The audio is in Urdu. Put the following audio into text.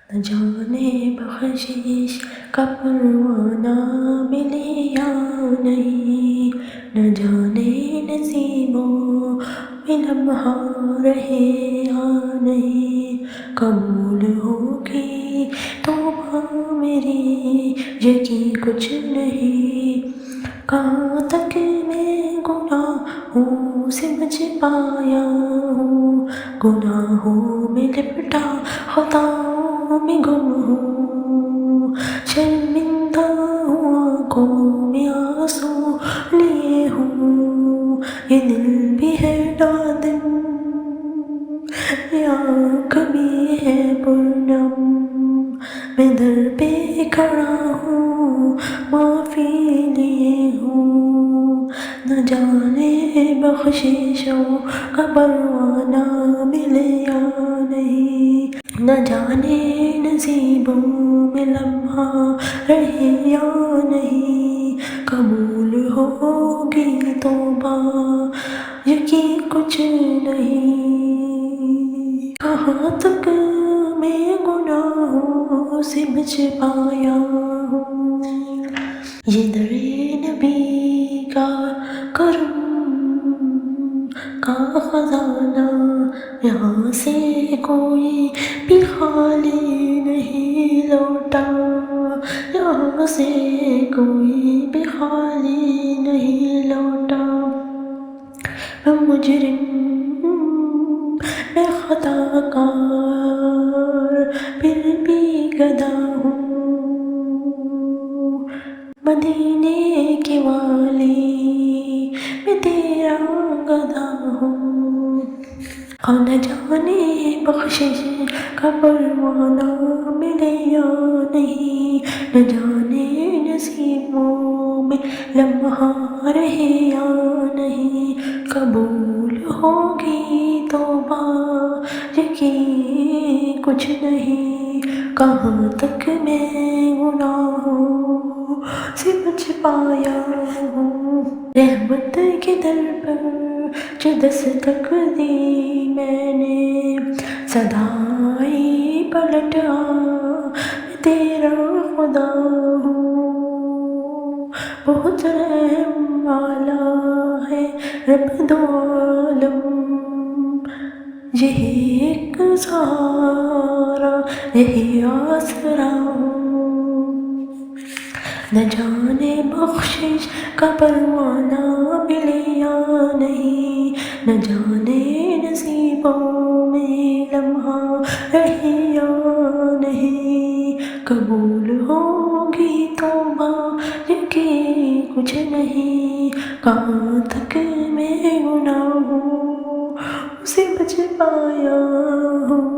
نہ جانے بخشش کا پروانہ ملے یا نہیں، نہ جانے نصیبوں میں لمحہ رہے یا نہیں، قبول ہوگی توبہ میری یقین کچھ نہیں، کہاں تک میں گناہوں سے بچ پایا ہوں، گناہوں میں لپٹا خطاؤں میں گم ہوں، شرمندہ ہوں آنکھوں میں آنسو لیے ہوں، یہ دل بھی ہے نادم، یہ آنکھ بھی ہے پرنم، میں در پہ کھڑا ہوں معافی لیے ہوں، نہ جانے بخششوں کا پروانہ ملے یا نہیں، نہ جانے نصیبوں میں لمحہ رہے یا نہیں، قبول ہوگی توبہ یقین کچھ نہیں، کہاں تک میں گناہوں سے بچ پایا ہوں، یہ در نبی کا کرم کا خزانہ، یہاں سے کوئی بھی خالی نہیں لوٹا، یہاں سے کوئی بھی خالی نہیں لوٹا، میں مجرم میں خطا کار پھر بھی گدا ہوں، مدینے کے والی میں تیرا گدا ہوں، اور نہ جانے بخشش کا پروانہ ملے یا نہیں، نہ جانے نصیبوں میں لمحہ رہے یا نہیں، قبول ہوگی توبہ یقین کچھ نہیں، کہاں تک میں گناہوں سے بچ پایا ہوں، رحمت کے در پر جو دستک دی میں نے، صدائی پلٹ آ میں تیرا خدا ہوں، بہت رحم والا ہے رب دو عالم، یہی ایک سہارا یہی آسرا ہوں، نہ جانے بخشش کا پروانہ ملے یا نہیں، نہ جانے نصیبوں میں لمحہ رہے یا نہیں، قبول ہوگی توبہ یقین کچھ نہیں، کہاں تک میں گناہوں سے بچ پایا ہوں۔